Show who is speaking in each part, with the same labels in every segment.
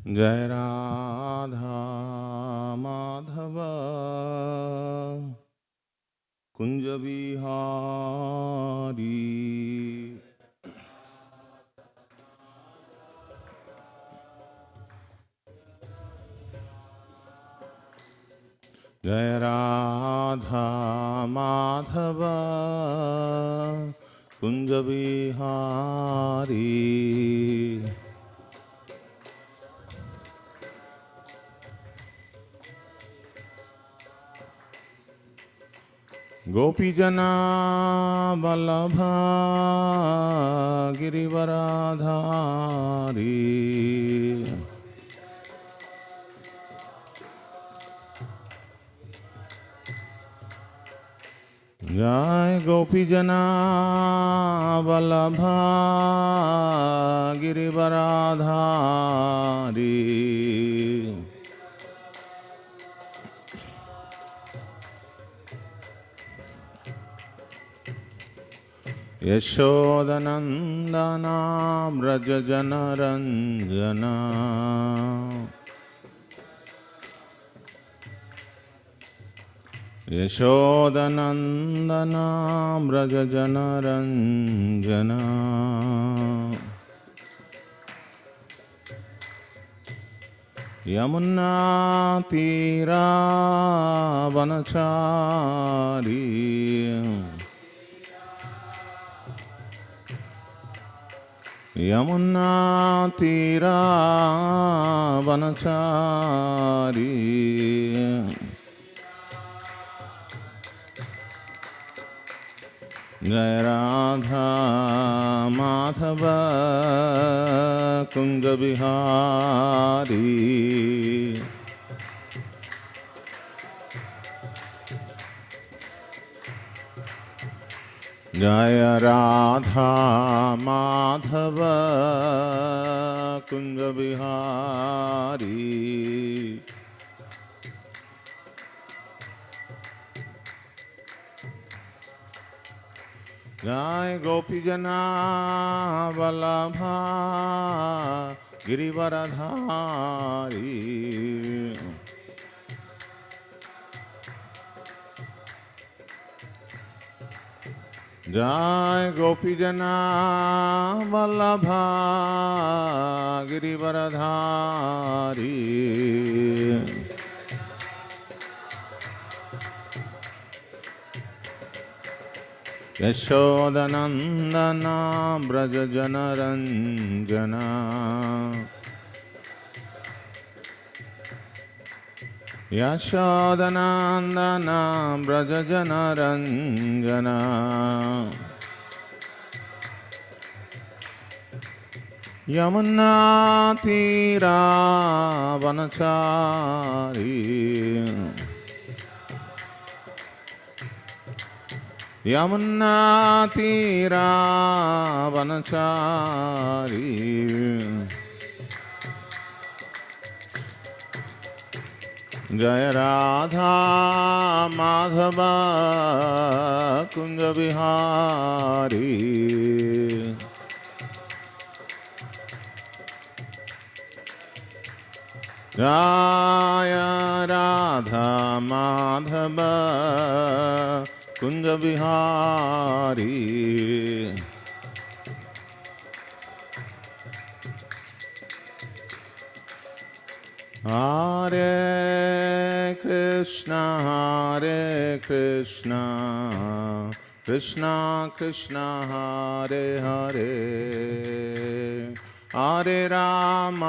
Speaker 1: जय राधा माधव कुंज बिहारी। जय राधा माधव कुंज बिहारी। गोपीजना वल्लभा गिरिवराधारी। जय गोपीजना वल्लभा गिरिवराधारी। यशोदनंदना व्रज जनरंजना। यशोदनंदना व्रज जनरंजना। यमुना तीरा वनचारी। यमुना तीरा वनचारी। जय राधा माधव कुंज बिहारी। जय राधा माधव कुंज बिहारी। जय गोपीजना वल्लभा गिरिवरधारी। जय गोपीजना वल्लभा गिरिवरधारी। यशोदनंदना व्रज जनरंजना। यशोदनंदना व्रज जनरंजना। यमुना तीरा वनचारी। यमुना तीरा वनचारी। जय राधा माधव कुंज बिहारी। जय राधा माधव कुंज बिहारी। हरे कृष्णा कृष्णा कृष्णा हरे हरे। हरे Ram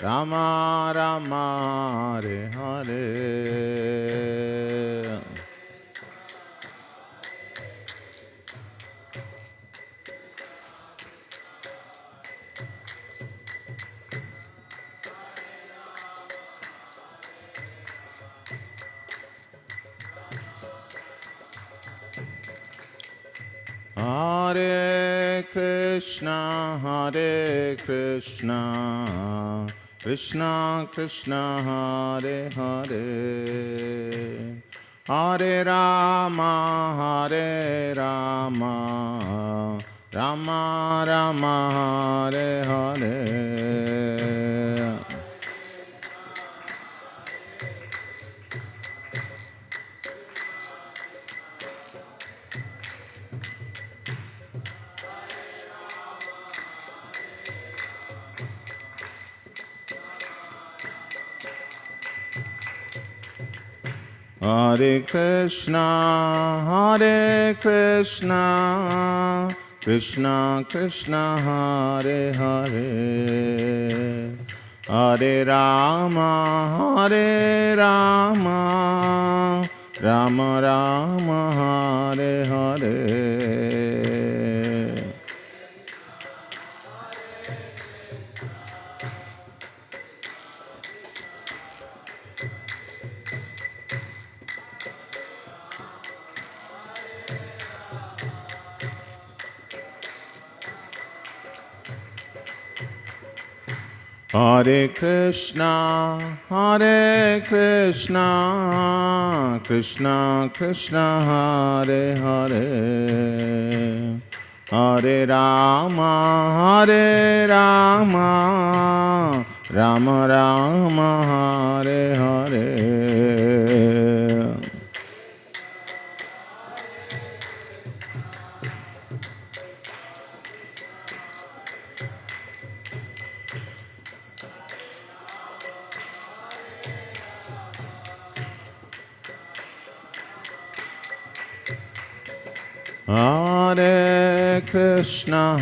Speaker 1: Ram Ram Hare Hare. Hare Krishna Krishna Krishna Hare Hare, Hare Rama Rama Rama Hare Hare. Hare Krishna, Krishna Krishna, Hare Hare, Hare Rama, Rama Rama, Hare Hare. Hare Krishna, Krishna Krishna, Hare Hare, Hare Rama, Rama Rama, Hare Hare. Hare Krishna,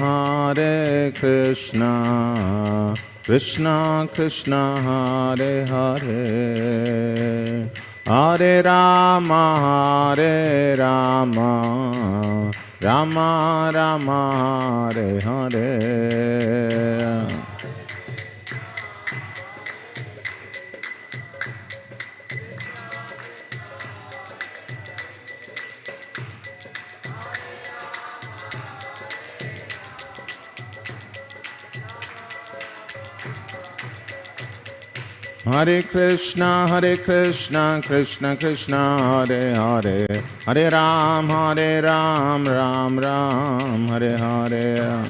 Speaker 1: Krishna Krishna, Hare Hare, Hare Rama, Rama Rama, Hare Hare. Hare Krishna, Krishna Krishna, Hare Hare, Hare Ram, Ram Ram, Hare Hare.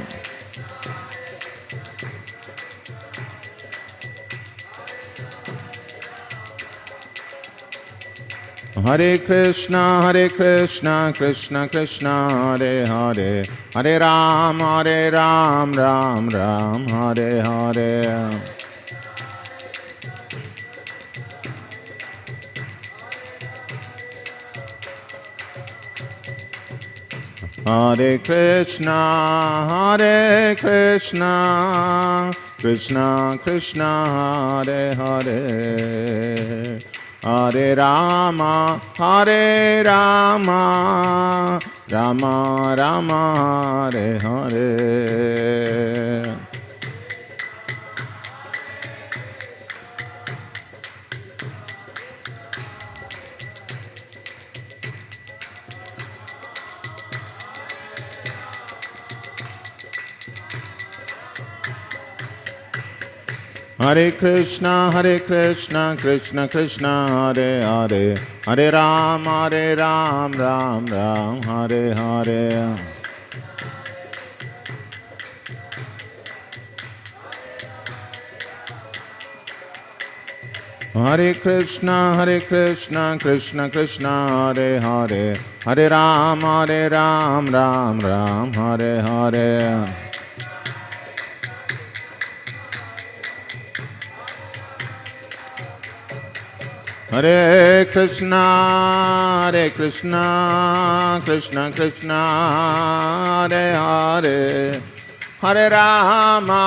Speaker 1: Hare Krishna, Krishna Krishna, Hare Hare, Hare Ram, Ram Ram, Hare Hare. Hare Krishna, Krishna Krishna, Hare Hare, Hare Rama, Rama Rama, Hare Hare. Hare Krishna, Krishna Krishna, Hare Hare, Hare Ram, Ram Ram, Hare Hare. Hare Krishna, Krishna Krishna, Hare Hare, Hare Ram, Ram Ram, Hare Hare. Hare Krishna, Krishna Krishna, Hare Hare, Hare Rama,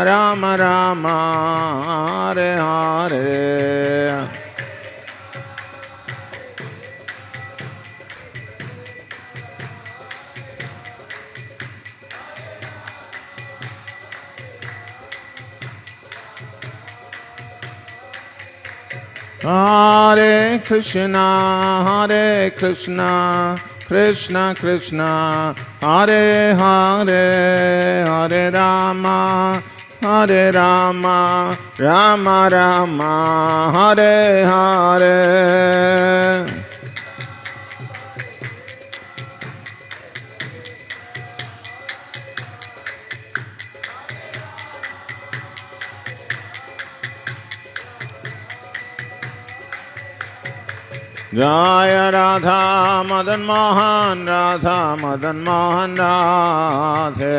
Speaker 1: Rama Rama, Hare Hare. Hare Krishna, Krishna Krishna, Hare Hare, Hare Rama, Rama Rama, Hare Hare. जय राधा मदन मोहन राधा मदन मोहन राधे।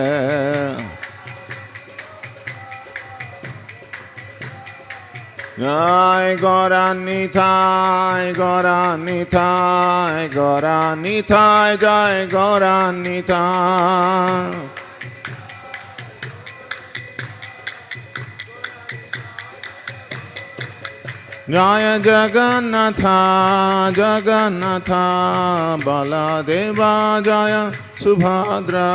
Speaker 1: जय गौरानिताय गौरानिताय गौरानिताय जय गौरानिताय। जय जगन्नाथ जगन्नाथ बलदेवा जय सुभद्रा।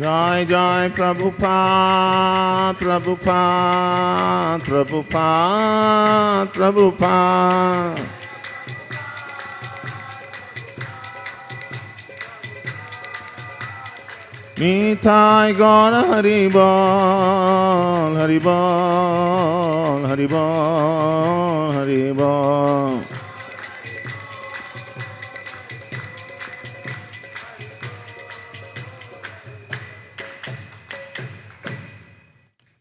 Speaker 1: जय जय प्रभुपाद प्रभुपाद प्रभुपाद प्रभुपाद। निताय गौर हरि बोल हरि बोल हरि बोल हरि बोल।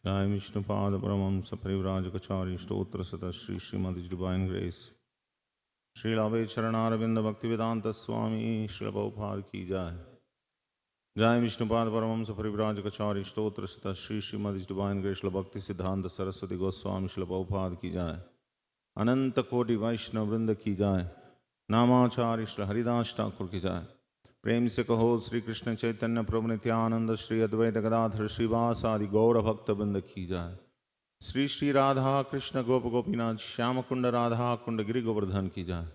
Speaker 1: जय विष्णुपाद परमहंस परिव्राजकाचार्य स्तोत्र सतत श्री श्रीमद् डिवाइन ग्रेस श्री लाभे चरणारविंद भक्ति वेदांत स्वामी श्री प्रभुपाद की जय। जय विष्णुपाद परमहंस परिव्राजकाचार्य स्तोत्र सतत श्री श्रीमद् डिवाइन ग्रेस भक्ति सिद्धांत सरस्वती गोस्वामी श्री प्रभुपाद की जय। अनंत कोटि वैष्णव वृंद की जय। नामाचार्य श्री हरिदास ठाकुर की जय। प्रेम से कहो श्री कृष्ण चैतन्य प्रभु नित्यानंद श्री अद्वैत गदाधर श्रीवासादि गौर भक्त वृंद की जय। श्री श्री राधा कृष्ण गोप गोपीनाथ श्याम कुंड राधा कुंड गिरि गोवर्धन की जय।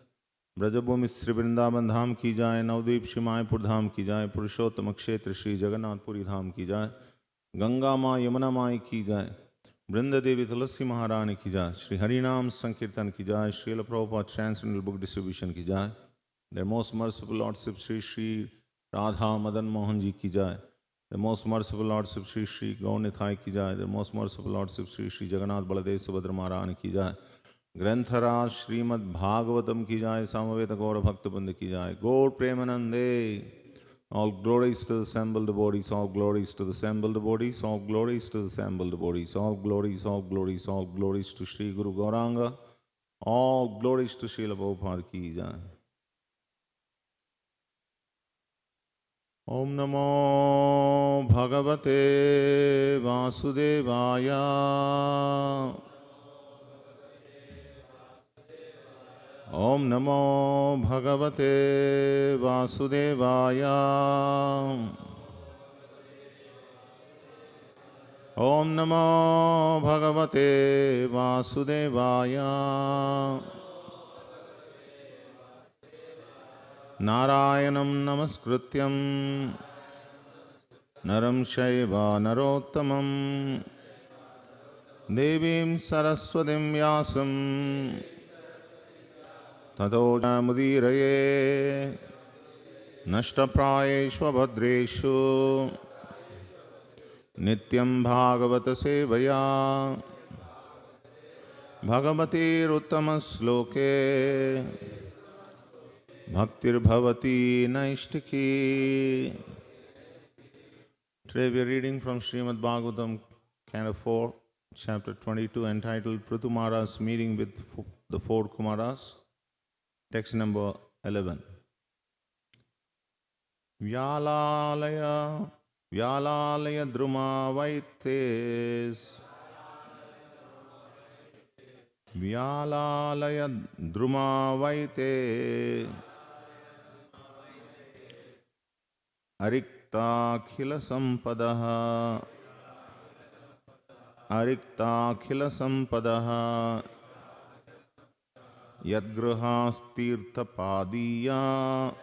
Speaker 1: ब्रजभूमि श्री वृंदावन धाम की जाए। नवद्वीप श्री मायपुर धाम की जाए। पुरुषोत्तम क्षेत्र श्री जगन्नाथपुरी धाम की जाए। गंगा माँ यमुना माई की जाए। वृंद देवी तुलसी महारानी की जाए। श्री हरिनाम संकीर्तन की जाए। Srila Prabhupada transcendental book distribution की जाए। The most merciful lordship Shri Shri Radha Madan Mohan ji की जाए। The most merciful lordship Shri Shri Gaur Nitai की जाए। The most merciful lordship Shri Shri Jagannath Baldev Subhadra Maharani की जाए। ग्रंथराज श्रीमद् भागवतम की जाए। सामवेद गौर भक्तबंद की जाए। गौर प्रेमानंदे। All glories to the assembled devotees, all glories to the assembled devotees, all glories to the assembled devotees, all glories, all glories, all glories to Sri Guru Gauranga, all glories to Srila Prabhupada ki jai. Om Namo Bhagavate Vasudevaya. Om Namo Bhagavate Vasudevaya. Om Namo Bhagavate Vasudevaya. Narayanam Namaskrityam Naram Shaiva Narottamam Devim Saraswatim Vyasam Tato Jamudiraye Nashtaprayeshva Bhadreshu Nityam Bhagavata Sevaya Bhagavati Ruttama-sloke Bhaktir Bhavati Naishtiki. Today we are reading from Srimad Bhagavatam, Canto 4, Chapter 22, entitled Pruthumara's Meeting with the Four Kumaras. Text number 11. Vyalalaya Druma Vaites Vyalalaya Druma Vaite Arikta Khila Sampadaha Arikta Khila Sampadaha Yadgrahastirtha Padiya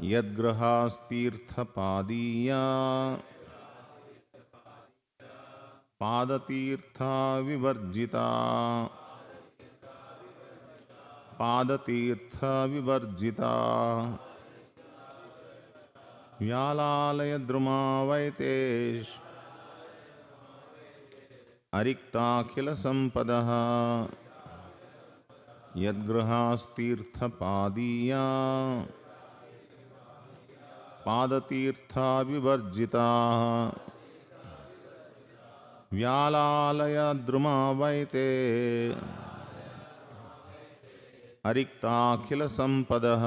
Speaker 1: Yadgrahastirtha Padiya Padatirtha Vivarjita Padatirtha Vivarjita Vyalalaya Druma Vaitesh Arikta Khila Sampadaha Yadgrahastirtha Padiya पादतीर्था विवर्जिताः व्यालालयद्रुमावैते अरिक्ताखिलसम्पदः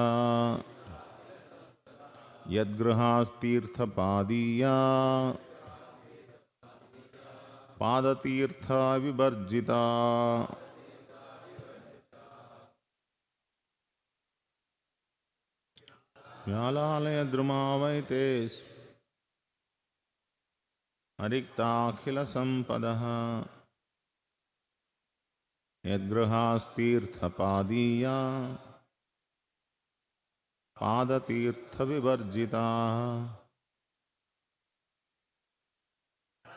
Speaker 1: यद्गृहास्तीर्थपादीया पादतीर्था विवर्जिता। व्यालालयद्रुमावैते अरिक्ताखिलसम्पदः यद्गृहास्तीर्थपादीया पादतीर्थविवर्जिताः।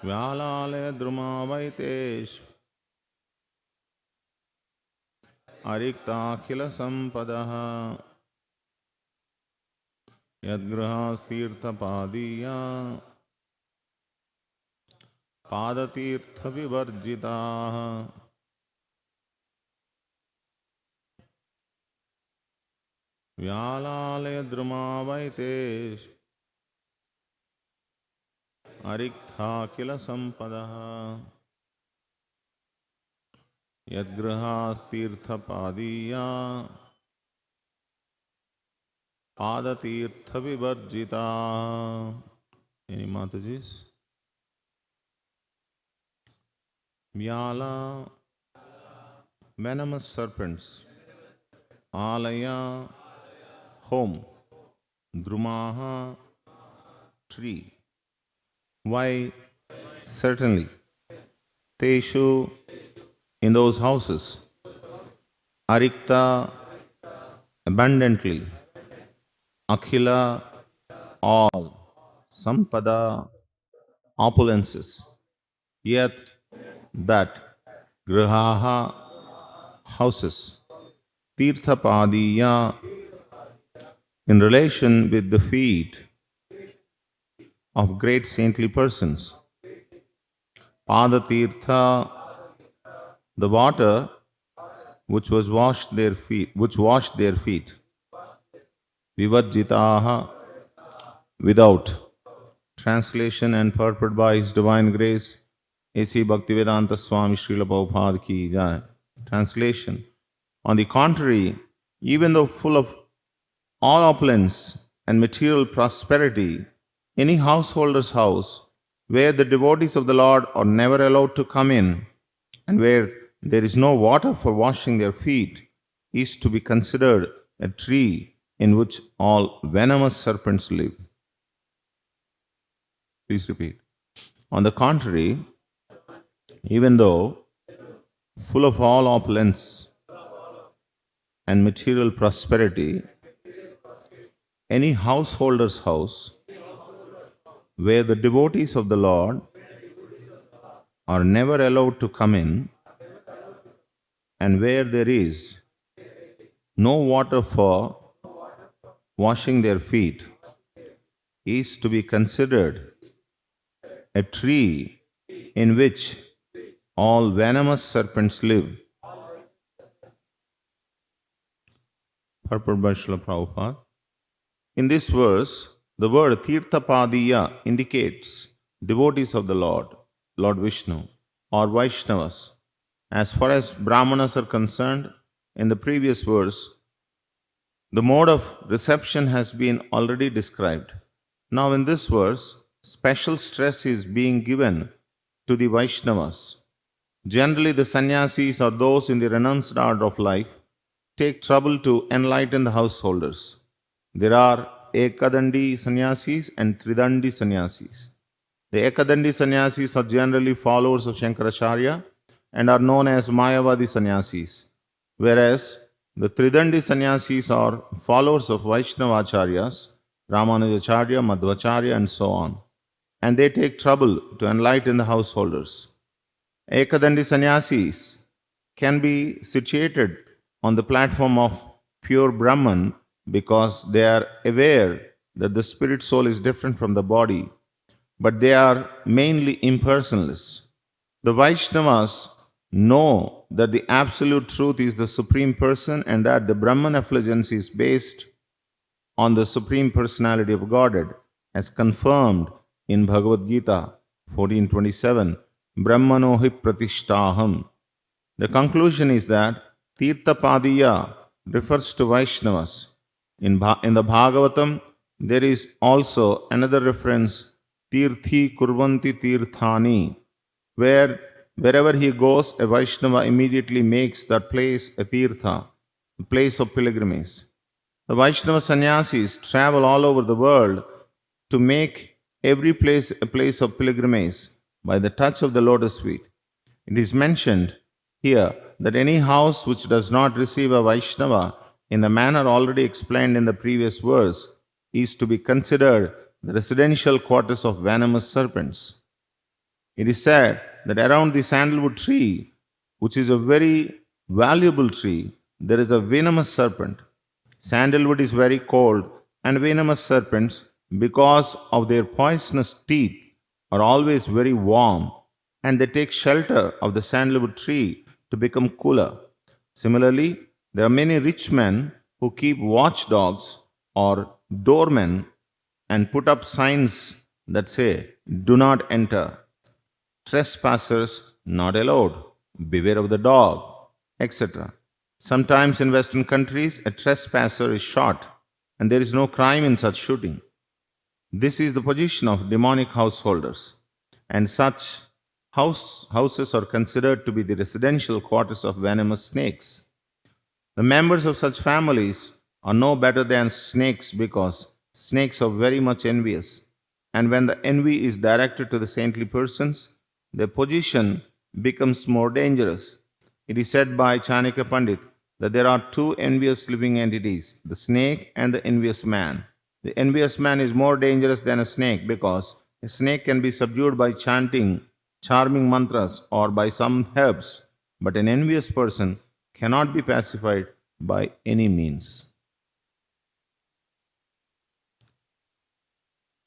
Speaker 1: व्यालालयद्रुमावैतेषु अरिक्ताखिलसम्पदः यद्गृहास्तीर्थपादीया पादतीर्थविवर्जिताः। व्यालालयद्रुमावैतेषु अरिक्ताखिलसम्पदः यद्गृहास्तीर्थपादीया पादतीर्थविवर्जिताः। Any Matajis? Vyala, venomous serpents. Alaya, home. Drumaha, tree. Why? Certainly. Teshu, in those houses. Arikta, abundantly. Akhila, all. Sampada, opulences. Yet, that grihaha, houses. Tirthapadiya, in relation with the feet of great saintly persons. Padatirtha, the water which washed their feet. Vivajjitaha, without. Translation and purport by His Divine Grace, A.C. Bhaktivedanta Swami Srila Prabhupada Ki Jai. Translation. On the contrary, even though full of all opulence and material prosperity, any householder's house where the devotees of the Lord are never allowed to come in and where there is no water for washing their feet is to be considered a tree in which all venomous serpents live. Please repeat. On the contrary, even though full of all opulence and material prosperity, any householder's house where the devotees of the Lord are never allowed to come in and where there is no water for washing their feet is to be considered a tree in which all venomous serpents live. Purport by Srila Prabhupada. In this verse, the word Tirthapadiya indicates devotees of the Lord, Lord Vishnu, or Vaishnavas. As far as Brahmanas are concerned, in the previous verse, the mode of reception has been already described. Now in this verse, special stress is being given to the Vaishnavas. Generally, the sannyasis or those in the renounced order of life take trouble to enlighten the householders. There are Ekadandi sannyasis and Tridandi sannyasis. The Ekadandi sannyasis are generally followers of Shankaracharya and are known as Mayavadi sannyasis, whereas the Tridandi sannyasis are followers of Vaishnavacharyas, Ramanujacharya, Madhvacharya, and so on, and they take trouble to enlighten the householders. Ekadandi sannyasis can be situated on the platform of pure Brahman because they are aware that the spirit soul is different from the body, but they are mainly impersonalists. The Vaishnavas know that the absolute truth is the Supreme Person and that the Brahman effulgence is based on the Supreme Personality of Godhead, as confirmed in Bhagavad Gita 14:27, Brahmano hi pratishtaham. The conclusion is that Tirthapadiya refers to Vaishnavas. In the Bhagavatam, there is also another reference, Tirthi Kurvanti Tirthani, where wherever he goes, a Vaishnava immediately makes that place a Tirtha, a place of pilgrimage. The Vaishnava sannyasis travel all over the world to make every place a place of pilgrimage by the touch of the lotus feet. It is mentioned here that any house which does not receive a Vaishnava in the manner already explained in the previous verse is to be considered the residential quarters of venomous serpents. It is said that around the sandalwood tree, which is a very valuable tree, there is a venomous serpent. Sandalwood is very cold, and venomous serpents, because of their poisonous teeth, are always very warm, and they take shelter of the sandalwood tree to become cooler. Similarly, there are many rich men who keep watchdogs or doormen and put up signs that say, "Do not enter," "Trespassers not allowed," "Beware of the dog," etc. Sometimes in Western countries, a trespasser is shot, and there is no crime in such shooting. This is the position of demonic householders, and such houses are considered to be the residential quarters of venomous snakes. The members of such families are no better than snakes because snakes are very much envious, and when the envy is directed to the saintly persons, their position becomes more dangerous. It is said by Chanakya Pandit that there are two envious living entities, the snake and the envious man. The envious man is more dangerous than a snake because a snake can be subdued by chanting charming mantras or by some herbs, but an envious person cannot be pacified by any means.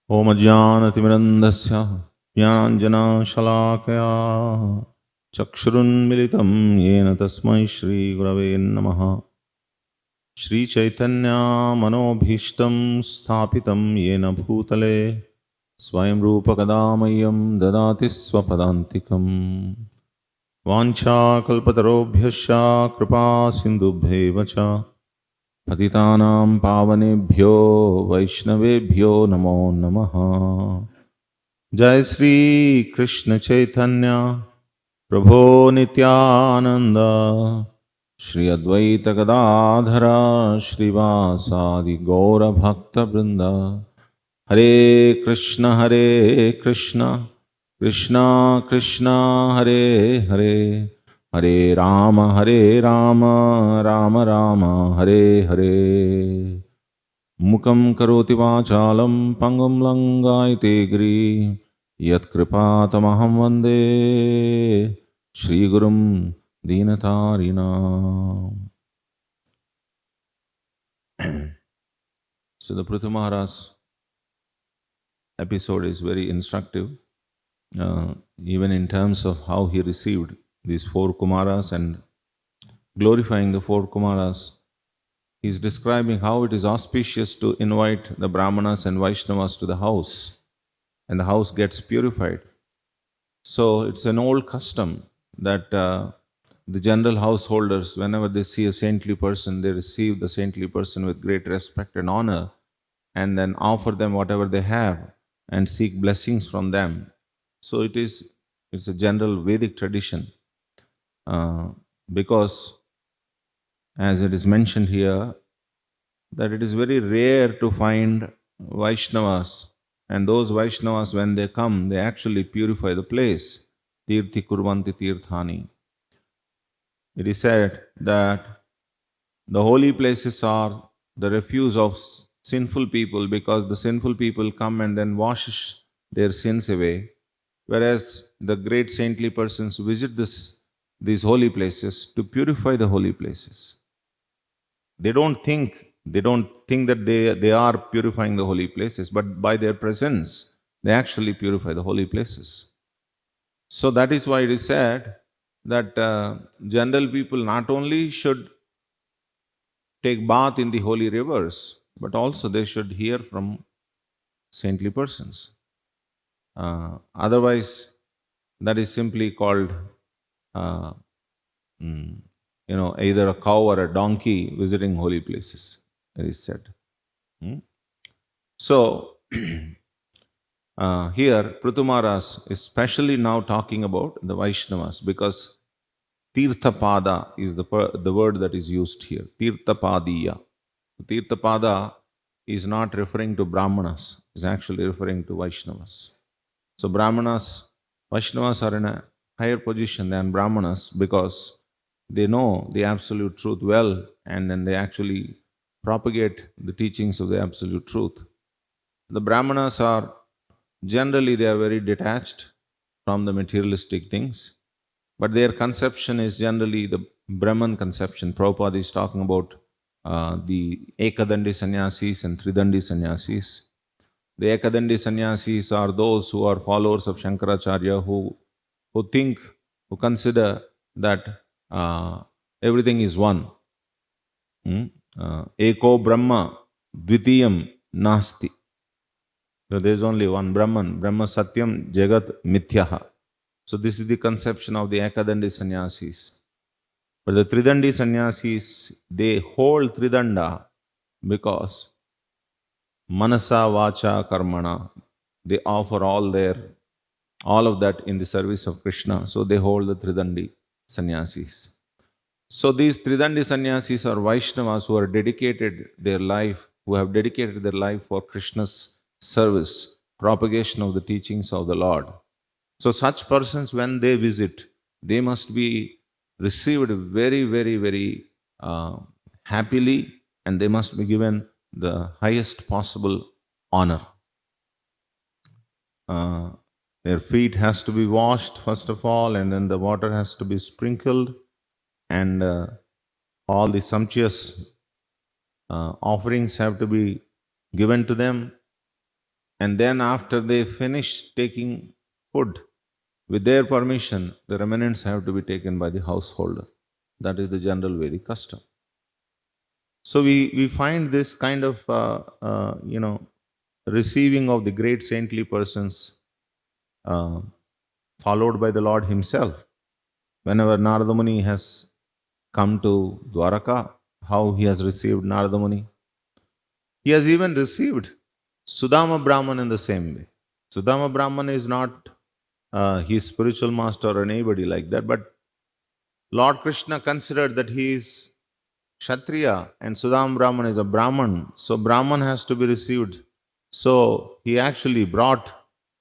Speaker 1: Om Ajnanatimirandasya Jnananjana Shalakaya Chakshurunmilitam Yena Tasmai Shri Gurave Namaha Shri Chaitanya Manobhishtam Sthapitam Yena Bhutale Swayam Rupa Kadamayam Dadati Swapadantikam Vancha Kalpatarobhyasya Kripa Sindubheva Cha Patitanam Pavanebhyo Vaishnavebhyo Namo Namaha Jai Sri Krishna Chaitanya Prabho Nityananda Shri Advaita Gadadhara Shrivasadi Gaura Bhakta Vrinda Hare Krishna Krishna Krishna Hare Hare Hare Rama Rama Rama Hare Hare Mukam karoti vachalam pangam langaite giri Yat kripatamaham vande Shri Gurum Dinatarina. So the Prithu Maharaj's episode is very instructive, even in terms of how he received these four Kumaras and glorifying the four Kumaras. He is describing how it is auspicious to invite the Brahmanas and Vaishnavas to the house, and the house gets purified. So it's an old custom that the general householders, whenever they see a saintly person, they receive the saintly person with great respect and honor, and then offer them whatever they have and seek blessings from them. So it's a general Vedic tradition, because as it is mentioned here, that it is very rare to find Vaishnavas, and those Vaishnavas, when they come, they actually purify the place. Tirthi Kurvanti Tirthani. It is said that the holy places are the refuge of sinful people, because the sinful people come and then wash their sins away, whereas the great saintly persons visit these holy places to purify the holy places. They don't think that they are purifying the holy places, but by their presence, they actually purify the holy places. So that is why it is said that general people not only should take bath in the holy rivers, but also they should hear from saintly persons. Otherwise, that is simply called, uh, mm, either a cow or a donkey visiting holy places, it is said. Mm. So, here, Pritumaras is specially now talking about the Vaishnavas because Tirthapada is the word that is used here. Tirthapadiya. Tirthapada is not referring to Brahmanas, is actually referring to Vaishnavas. So Vaishnavas are in a higher position than Brahmanas because they know the absolute truth well, and then they actually propagate the teachings of the absolute truth. The Brahmanas are generally they are very detached from the materialistic things, but their conception is generally the Brahman conception. Prabhupada is talking about the Ekadandi sannyasis and Tridandi sannyasis. The Ekadandi sannyasis are those who are followers of Shankaracharya who consider that everything is one. Eko Brahma Dvitiyam Nasti. So there is only one Brahman, Brahma Satyam Jagat Mithyaha. So this is the conception of the Ekadandi sannyasis. But the Tridandi sannyasis, they hold Tridanda because Manasa, Vacha, Karmana, they offer all of that in the service of Krishna. So they hold the Tridandi sannyasis. So these Tridandi sannyasis are Vaishnavas who have dedicated their life for Krishna's service, propagation of the teachings of the Lord. So such persons, when they visit, they must be received very, very, very happily, and they must be given the highest possible honor. Their feet has to be washed first of all, and then the water has to be sprinkled, and all the sumptuous offerings have to be given to them. And then after they finish taking food, with their permission, the remnants have to be taken by the householder. That is the general Vedic custom. So we find this kind of receiving of the great saintly persons followed by the Lord Himself. Whenever Narada Muni has come to Dwaraka, how he has received Narada Muni. He has even received Sudama Brahman in the same way. Sudama Brahman is not his spiritual master or anybody like that, but Lord Krishna considered that he is Kshatriya and Sudama Brahman is a Brahman, so Brahman has to be received. So he actually brought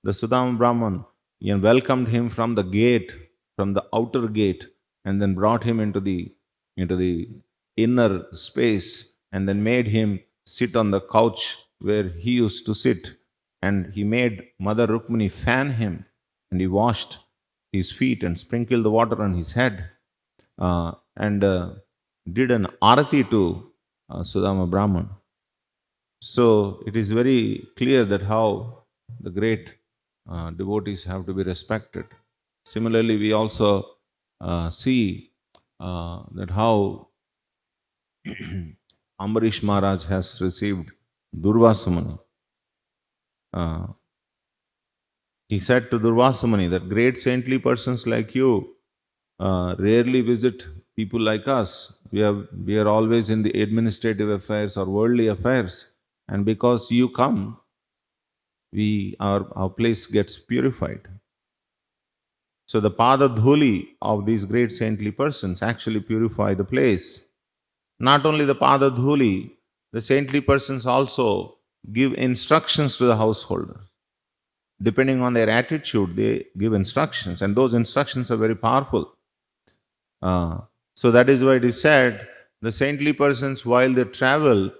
Speaker 1: the Sudama Brahman and welcomed him from the gate, from the outer gate, and then brought him into the inner space, and then made him sit on the couch where he used to sit. And he made Mother Rukmini fan him, and he washed his feet and sprinkled the water on his head, and did an arati to Sudama Brahman. So it is very clear that how the great devotees have to be respected. Similarly, we also see that how Ambarish Maharaj has received Durvasa Muni. He said to Durvasa Muni that great saintly persons like you rarely visit people like us. We are always in the administrative affairs or worldly affairs, and because you come, our place gets purified. So the Padadhuli of these great saintly persons actually purify the place. Not only the Padadhuli, the saintly persons also give instructions to the householder. Depending on their attitude, they give instructions, and those instructions are very powerful. So that is why it is said, the saintly persons, while they travel,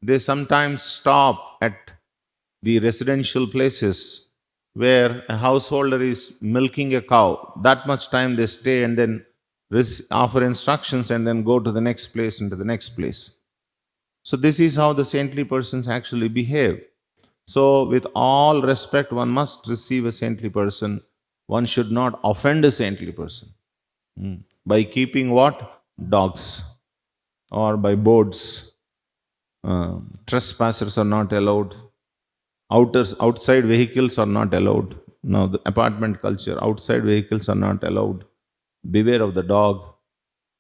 Speaker 1: they sometimes stop at the residential places where a householder is milking a cow. That much time they stay and then offer instructions and then go to the next place and to the next place. So this is how the saintly persons actually behave. So with all respect, one must receive a saintly person. One should not offend a saintly person. By keeping what? Dogs, or by boards, Trespassers are not allowed. Outside vehicles are not allowed. Now, the apartment culture, outside vehicles are not allowed. Beware of the dog.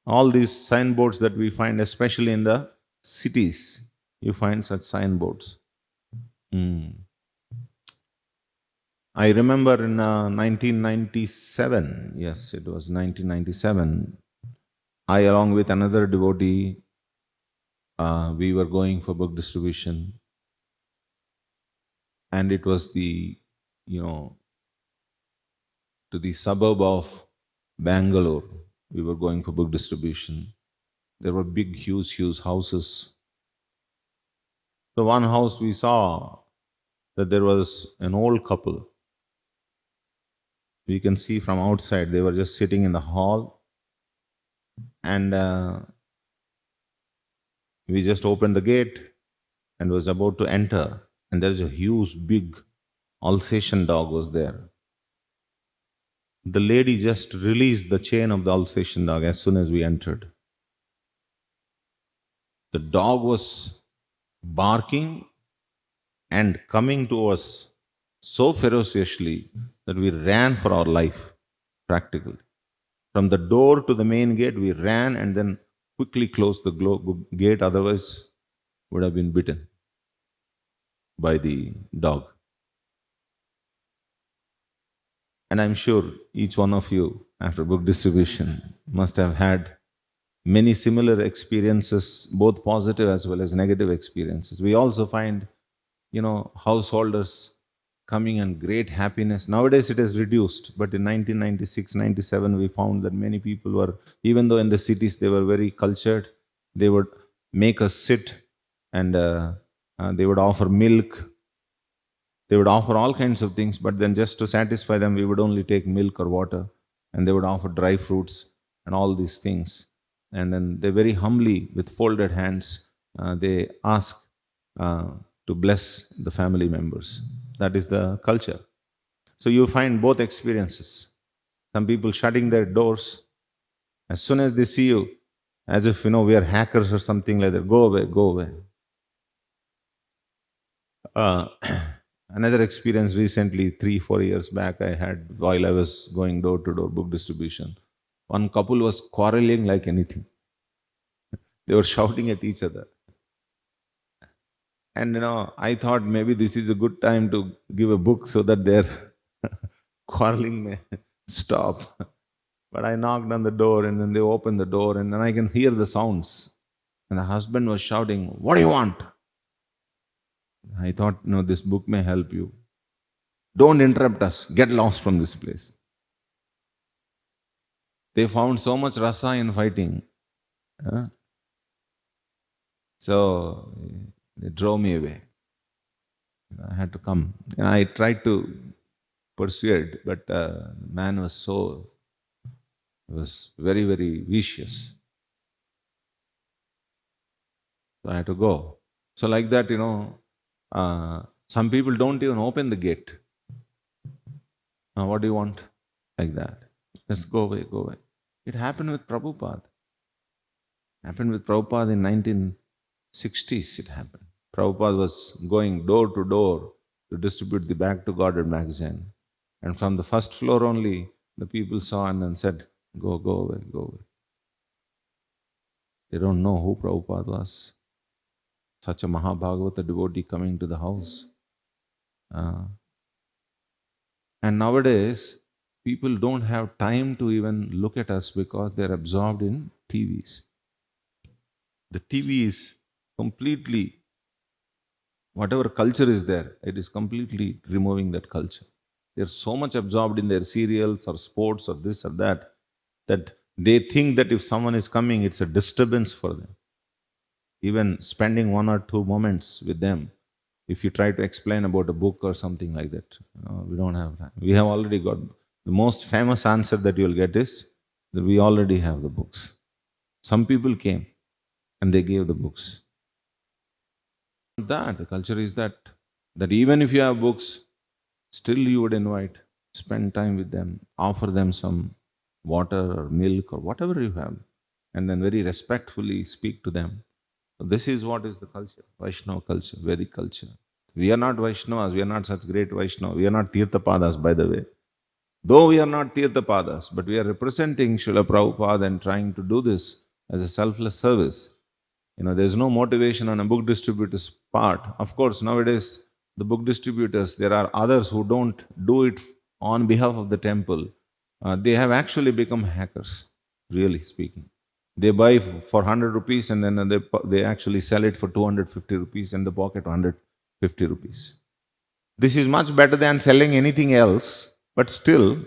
Speaker 1: All these signboards that we find, especially in the cities, you find such signboards. Mm. I remember in 1997, yes, it was 1997, I, along with another devotee, we were going for book distribution, and it was you know, to the suburb of Bangalore. We were going for book distribution. There were big, huge houses. The one house we saw that there was an old couple. We can see from outside, they were just sitting in the hall, and we just opened the gate and was about to enter, and there is a huge, big Alsatian dog was there. The lady just released the chain of the Alsatian dog as soon as we entered. The dog was barking and coming to us so ferociously that we ran for our life, practically. From the door to the main gate, we ran and then quickly closed the gate, otherwise, would have been bitten by the dog. And I'm sure each one of you, after book distribution, must have had many similar experiences, both positive as well as negative experiences. We also find, householders coming and great happiness. Nowadays it has reduced, but in 1996, 97, we found that many people were, even though in the cities they were very cultured, they would make us sit, and they would offer milk, they would offer all kinds of things, but then just to satisfy them, we would only take milk or water, and they would offer dry fruits and all these things. And then they very humbly, with folded hands, they ask uh, to bless the family members. That is the culture. So you find both experiences. Some people shutting their doors as soon as they see you, as if we are hackers or something like that. Go away, go away. Uh, Another experience recently, 3, 4 years back, I had while I was going door to door book distribution. One couple was quarreling like anything. They were shouting at each other. And I thought maybe this is a good time to give a book so that their quarreling may stop. But I knocked on the door, and then they opened the door, and then I can hear the sounds. And the husband was shouting, "What do you want?" I thought, no, this book may help you. Don't interrupt us. Get lost from this place. They found so much rasa in fighting. So they drove me away. I had to come. And I tried to persuade, but the man was very, very vicious. So I had to go. So like that, some people don't even open the gate. Now, what do you want? Like that. Just go away, go away. It happened with Prabhupada. Happened with Prabhupada in 1960s, it happened. Prabhupada was going door to door to distribute the Back to Godhead magazine. And from the first floor only, the people saw and then said, go away, go away. They don't know who Prabhupada was. Such a Mahabhagavata devotee coming to the house. And nowadays, people don't have time to even look at us because they're absorbed in TVs. The TV is completely, whatever culture is there, it is completely removing that culture. They're so much absorbed in their serials or sports or this or that they think that if someone is coming, it's a disturbance for them. Even spending 1 or 2 moments with them, if you try to explain about a book or something like that, we don't have time. We have already got the most famous answer that you'll get is that we already have the books. Some people came and they gave the books. That the culture is that even if you have books, still you would invite, spend time with them, offer them some water or milk or whatever you have, and then very respectfully speak to them. This is what is the culture, Vaishnava culture, Vedic culture. We are not Vaishnavas, we are not such great Vaishnavas, we are not Tirthapadas, by the way. Though we are not Tirthapadas, but we are representing Srila Prabhupada and trying to do this as a selfless service. There's no motivation on a book distributor's part. Of course, nowadays, the book distributors, there are others who don't do it on behalf of the temple. They have actually become hackers, really speaking. They buy for 100 rupees and then they actually sell it for 250 rupees and they pocket 150 rupees. This is much better than selling anything else, but still,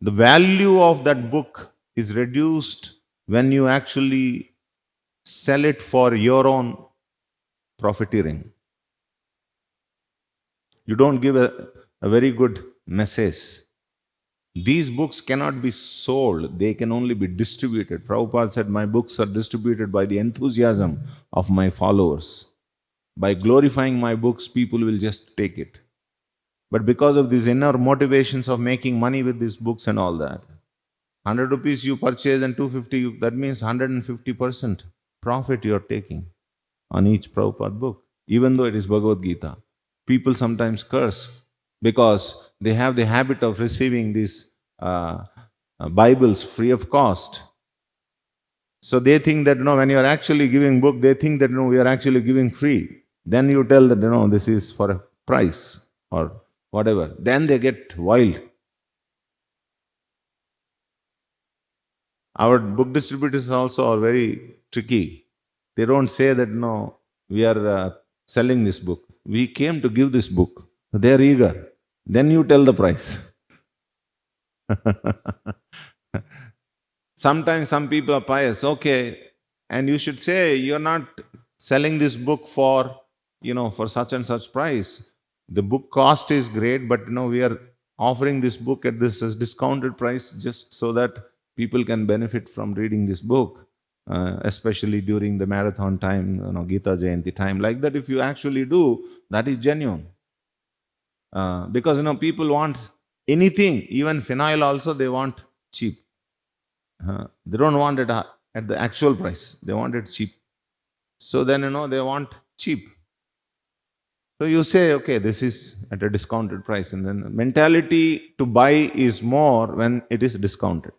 Speaker 1: the value of that book is reduced when you actually sell it for your own profiteering. You don't give a very good message. These books cannot be sold, they can only be distributed. Prabhupada said, my books are distributed by the enthusiasm of my followers. By glorifying my books, people will just take it. But because of these inner motivations of making money with these books and all that, 100 rupees you purchase and 250, that means 150% profit you are taking on each Prabhupada book, even though it is Bhagavad Gita. People sometimes curse because they have the habit of receiving these Bibles free of cost. So they think that, when you are actually giving book, they think that, we are actually giving free. Then you tell that, this is for a price or whatever. Then they get wild. Our book distributors also are very tricky. They don't say that, we are selling this book. We came to give this book. They are eager. Then you tell the price. Sometimes some people are pious, okay, and you should say you're not selling this book for, for such and such price. The book cost is great, but we are offering this book at this discounted price just so that people can benefit from reading this book, especially during the marathon time, Gita Jayanti time. Like that, if you actually do, that is genuine. Because people want anything, even phenyl also they want cheap. They don't want it at the actual price. They want it cheap. So then, they want cheap. So you say, okay, this is at a discounted price. And then mentality to buy is more when it is discounted.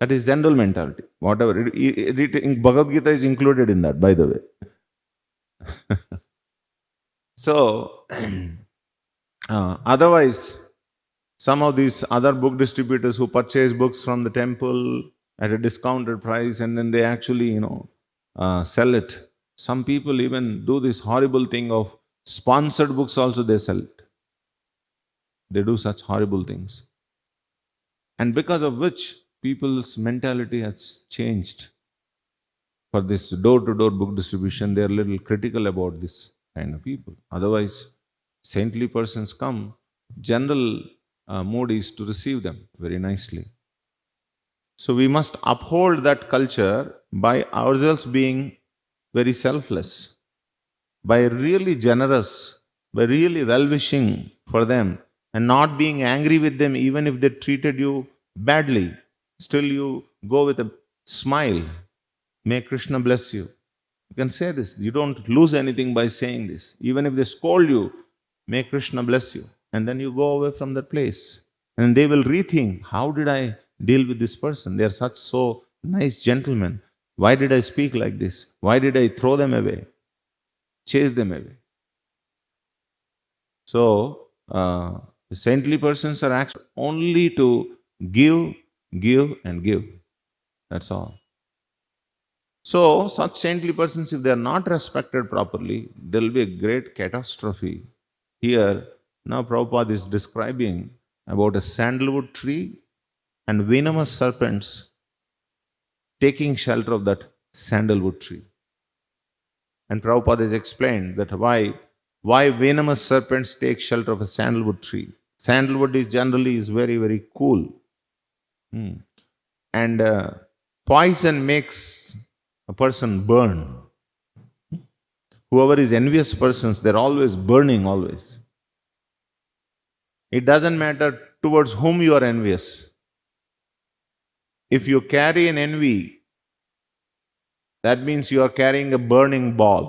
Speaker 1: That is general mentality. Whatever. Bhagavad Gita is included in that, by the way. So, otherwise, some of these other book distributors who purchase books from the temple at a discounted price and then they actually, sell it. Some people even do this horrible thing of sponsored books also they sell it. They do such horrible things. And because of which people's mentality has changed. For this door-to-door book distribution, they are a little critical about this kind of people. Otherwise, saintly persons come, general mood is to receive them very nicely. So we must uphold that culture by ourselves being very selfless, by really generous, by really well-wishing for them and not being angry with them even if they treated you badly. Still you go with a smile. May Krishna bless you. You can say this. You don't lose anything by saying this. Even if they scold you, may Krishna bless you. And then you go away from that place. And they will rethink, how did I deal with this person? They are such so nice gentlemen. Why did I speak like this? Why did I throw them away? Chase them away. So, saintly persons are actually only to give, and give. That's all. So, such saintly persons, if they are not respected properly, there will be a great catastrophe. Here, now Prabhupada is describing about a sandalwood tree and venomous serpents taking shelter of that sandalwood tree. And Prabhupada has explained that why venomous serpents take shelter of a sandalwood tree. Sandalwood is generally very, very cool. And poison makes a person burn. Whoever is envious persons, they're always burning, always. It doesn't matter towards whom you are envious. If you carry an envy, That means you are carrying a burning ball.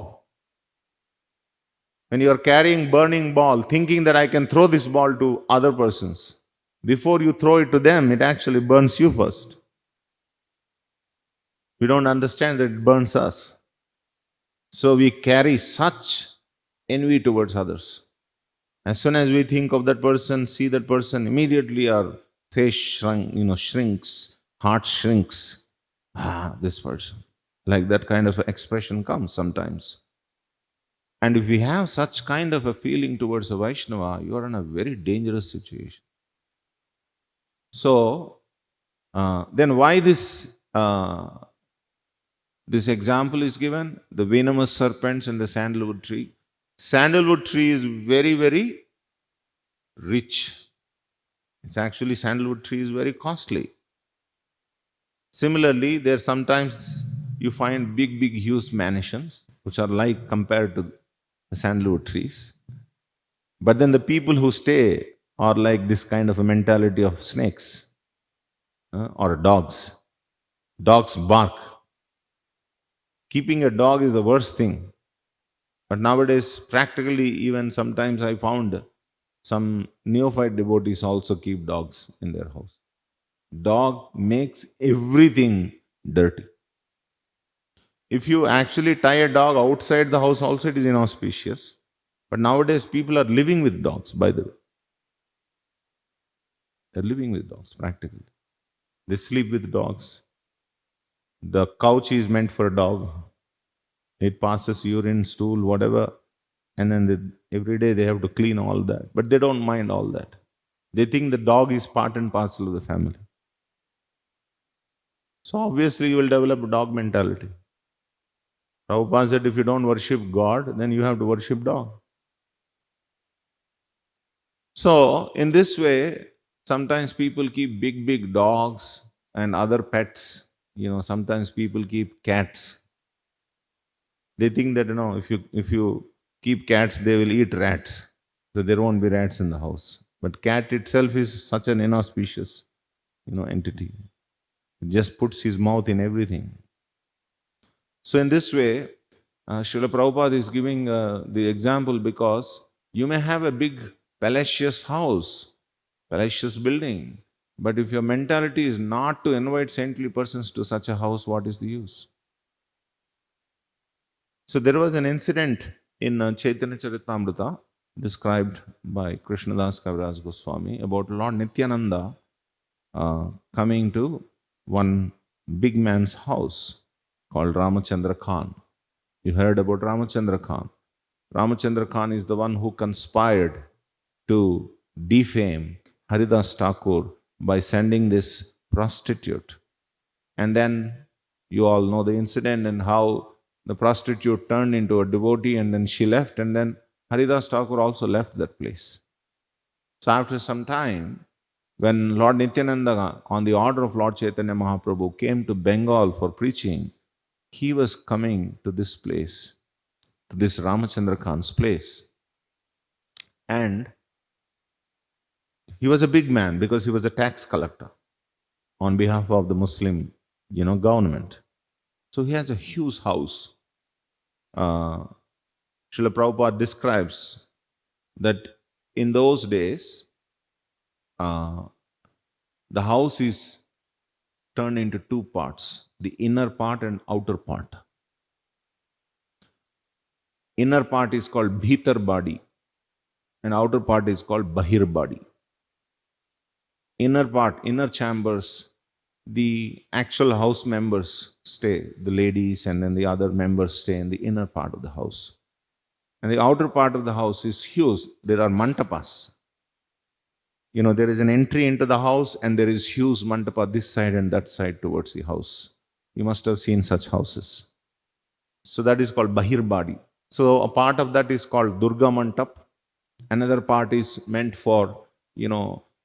Speaker 1: When you are carrying burning ball, thinking that I can throw this ball to other persons, before you throw it to them, it actually burns you first. We don't understand that it burns us. So we carry such envy towards others. As soon as we think of that person, see that person, immediately our face shrinks, heart shrinks. This person. Like that kind of expression comes sometimes. And if we have such kind of a feeling towards a Vaishnava, you are in a very dangerous situation. So, then why this example is given? The venomous serpents and the sandalwood tree. Sandalwood tree is very, very rich. It's actually, sandalwood tree is very costly. Similarly, there sometimes you find big, big, huge mansions, which are like compared to the sandalwood trees. But then the people who stay are like this kind of a mentality of snakes or dogs. Dogs bark. Keeping a dog is the worst thing. But nowadays, practically, even sometimes I found some neophyte devotees also keep dogs in their house. Dog makes everything dirty. If you actually tie a dog outside the house, also it is inauspicious. But nowadays, people are living with dogs, by the way. They're living with dogs, practically. They sleep with dogs. The couch is meant for a dog. It passes urine, stool, whatever. And then every day they have to clean all that. But they don't mind all that. They think the dog is part and parcel of the family. So obviously you will develop a dog mentality. Prabhupada said, if you don't worship God, then you have to worship dog. So in this way, sometimes people keep big, big dogs and other pets. Sometimes people keep cats. They think that, if you keep cats, they will eat rats. So there won't be rats in the house. But cat itself is such an inauspicious, entity. It just puts his mouth in everything. So in this way, Srila Prabhupada is giving the example because you may have a big palatial house, palatial building, but if your mentality is not to invite saintly persons to such a house, what is the use? So there was an incident in Chaitanya Charitamrita described by Krishnadas Kaviraj Goswami about Lord Nityananda coming to one big man's house called Ramachandra Khan. You heard about Ramachandra Khan. Ramachandra Khan is the one who conspired to defame Haridas Thakur by sending this prostitute. And then you all know the incident and how the prostitute turned into a devotee and then she left, and then Haridas Thakur also left that place. So after some time, when Lord Nityananda, on the order of Lord Chaitanya Mahaprabhu, came to Bengal for preaching, he was coming to this place, to this Ramachandra Khan's place. And he was a big man because he was a tax collector on behalf of the Muslim, government. So he has a huge house. Srila Prabhupada describes that in those days, the house is turned into two parts, the inner part and outer part. Inner part is called Bhitar body and outer part is called Bahir body. Inner part, inner chambers, the actual house members stay, the ladies and then the other members stay in the inner part of the house. And the outer part of the house is huge. There are mantapas. There is an entry into the house and there is huge mantapa this side and that side towards the house. You must have seen such houses. So that is called Bahir body. So a part of that is called Durga Mantap. Another part is meant for,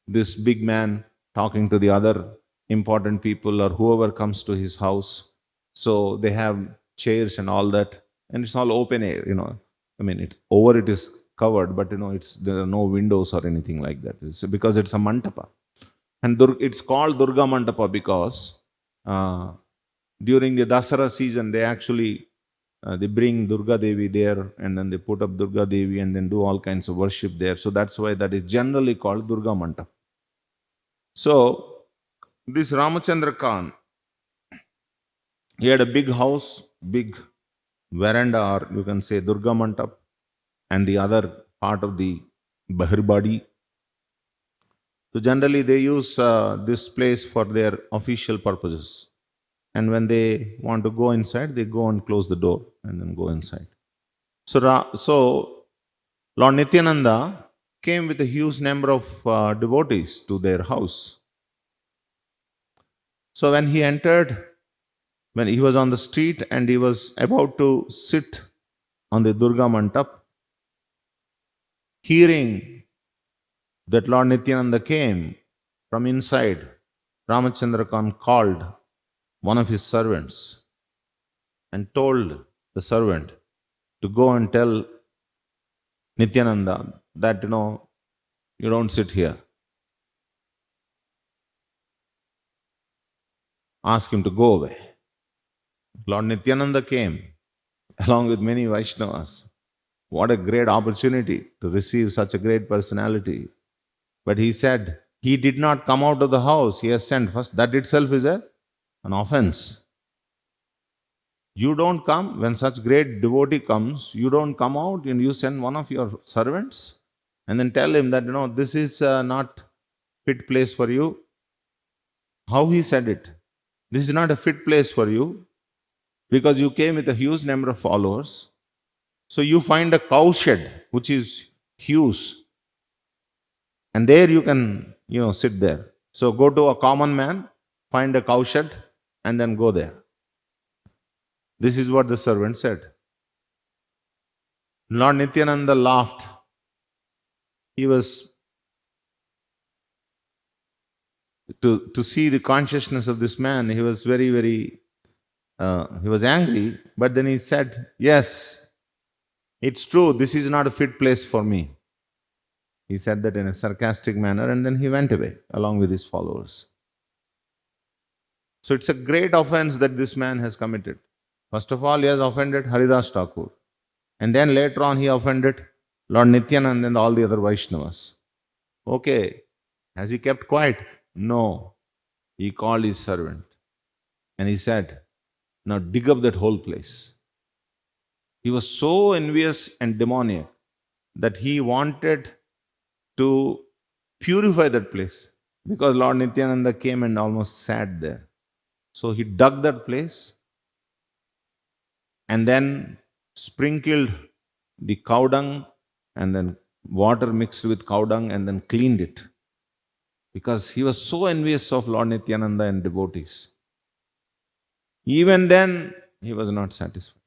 Speaker 1: this big man talking to the other important people or whoever comes to his house. So they have chairs and all that. And it's all open air, it is covered, but there are no windows or anything like that. It's because it's a mantapa. And it's called Durga Mantapa because during the Dasara season, they actually they bring Durga Devi there, and then they put up Durga Devi and then do all kinds of worship there. So that's why that is generally called Durga Mantap. So this Ramachandra Khan, he had a big house, big veranda, or you can say Durga Mantap, and the other part of the Bahirbadi. So generally they use this place for their official purposes. And when they want to go inside, they go and close the door and then go inside. So Lord Nityananda came with a huge number of devotees to their house. So when he entered, when he was on the street and he was about to sit on the Durga Mantap, hearing that Lord Nityananda came from inside, Ramachandra Khan called one of his servants and told the servant to go and tell Nityananda that, you don't sit here. Ask him to go away. Lord Nityananda came along with many Vaishnavas. What a great opportunity to receive such a great personality. But he said, he did not come out of the house, he has sent first. That itself is an offense. You don't come, when such great devotee comes, you don't come out and you send one of your servants and then tell him that, this is not fit place for you. How he said it? This is not a fit place for you because you came with a huge number of followers. So you find a cow shed which is huge, and there you can, sit there. So go to a common man, find a cow shed, and then go there. This is what the servant said. Lord Nityananda laughed. He was, to see the consciousness of this man, he was very, very, he was angry. But then he said, yes, it's true, this is not a fit place for me. He said that in a sarcastic manner, and then he went away along with his followers. So it's a great offense that this man has committed. First of all, he has offended Haridas Thakur. And then later on, he offended Lord Nityananda and all the other Vaishnavas. Okay, has he kept quiet? No. He called his servant and he said, now dig up that whole place. He was so envious and demoniac that he wanted to purify that place, because Lord Nityananda came and almost sat there. So he dug that place and then sprinkled the cow dung and then water mixed with cow dung and then cleaned it, because he was so envious of Lord Nityananda and devotees. Even then, he was not satisfied.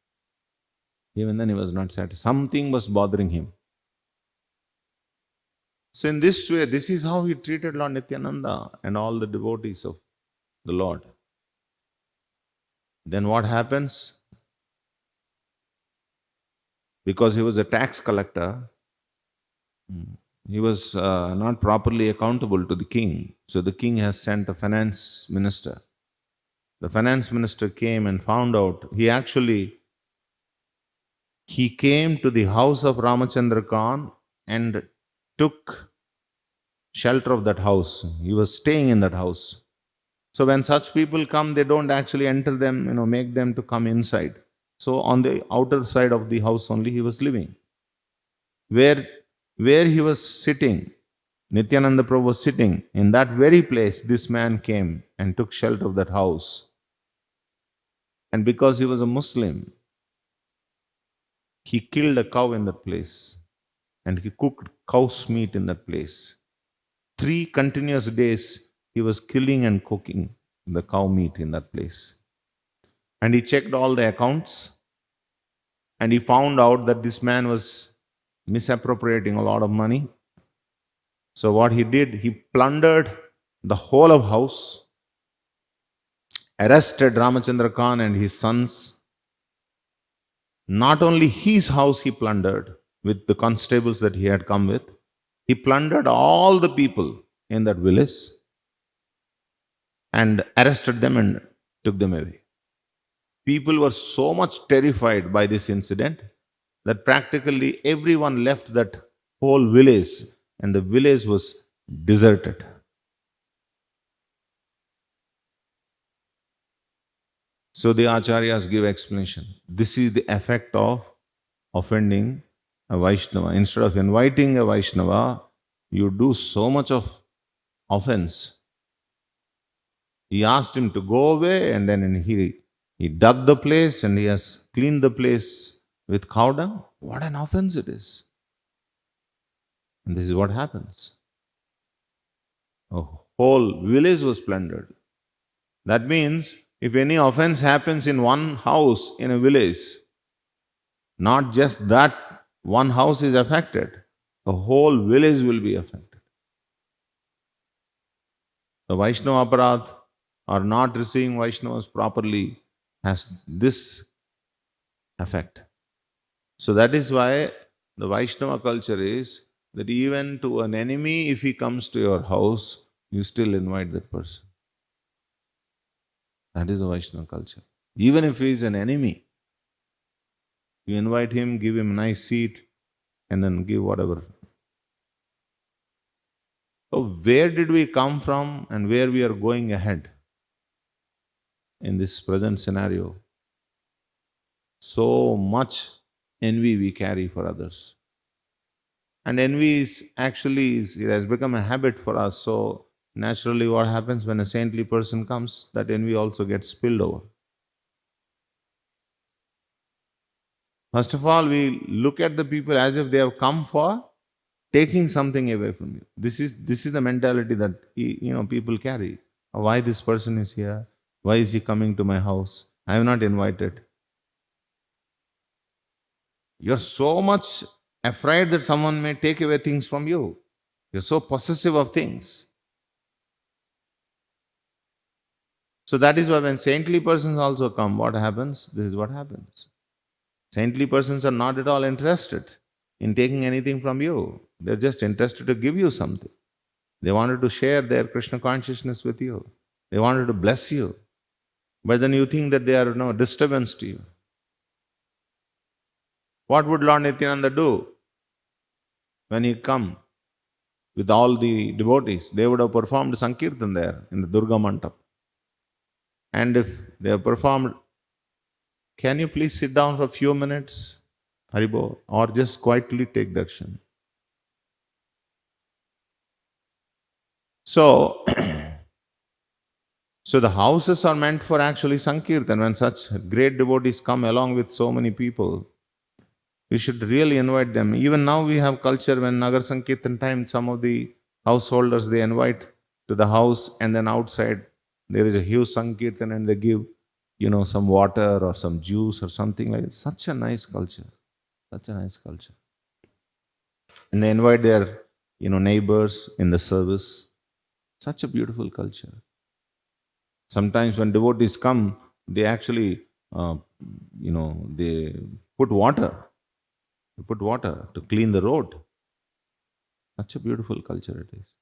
Speaker 1: Even then, he was not satisfied. Something was bothering him. So in this way, this is how he treated Lord Nityananda and all the devotees of the Lord. Then what happens? Because he was a tax collector, he was not properly accountable to the king. So the king has sent a finance minister. The finance minister came and found out, he came to the house of Ramachandra Khan and took shelter of that house. He was staying in that house. So when such people come, they don't actually enter them, make them to come inside. So on the outer side of the house only he was living. Where he was sitting, Nityananda Prabhu was sitting, in that very place this man came and took shelter of that house. And because he was a Muslim, he killed a cow in that place and he cooked cow's meat in that place. 3 continuous days he was killing and cooking the cow meat in that place. And he checked all the accounts and he found out that this man was misappropriating a lot of money. So what he did, he plundered the whole of house, arrested Ramachandra Khan and his sons. Not only his house he plundered with the constables that he had come with, he plundered all the people in that village and arrested them and took them away. People were so much terrified by this incident that practically everyone left that whole village, and the village was deserted. So the acharyas give explanation. This is the effect of offending a Vaishnava. Instead of inviting a Vaishnava, you do so much of offense. He asked him to go away, and then he dug the place and he has cleaned the place with cow dung. What an offense it is. And this is what happens. A whole village was plundered. That means if any offense happens in one house in a village, not just that one house is affected, the whole village will be affected. The Vaishnava aparadh or not receiving Vaishnavas properly has this effect. So that is why the Vaishnava culture is that even to an enemy, if he comes to your house, you still invite that person. That is the Vaishnava culture. Even if he is an enemy, you invite him, give him a nice seat, and then give whatever. So where did we come from and where we are going ahead in this present scenario? So much envy we carry for others. And envy it has become a habit for us. So naturally what happens when a saintly person comes, that envy also gets spilled over. First of all, we look at the people as if they have come for taking something away from you. This is the mentality that people carry. Why this person is here? Why is he coming to my house? I am not invited. You're so much afraid that someone may take away things from you. You're so possessive of things. So that is why when saintly persons also come, what happens? This is what happens. Saintly persons are not at all interested in taking anything from you. They're just interested to give you something. They wanted to share their Krishna consciousness with you. They wanted to bless you. But then you think that they are no disturbance to you. What would Lord Nityananda do when he come with all the devotees? They would have performed Sankirtan there in the Durga Mandap. And if they have performed, can you please sit down for a few minutes, Haribo, or just quietly take darshan? So, so the houses are meant for actually Sankirtan. When such great devotees come along with so many people, we should really invite them. Even now we have culture when Nagar Sankirtan time, some of the householders, they invite to the house, and then outside there is a huge Sankirtan and they give, some water or some juice or something like that. Such a nice culture. Such a nice culture. And they invite their, neighbors in the service. Such a beautiful culture. Sometimes when devotees come, they actually, they put water. They put water to clean the road. Such a beautiful culture it is.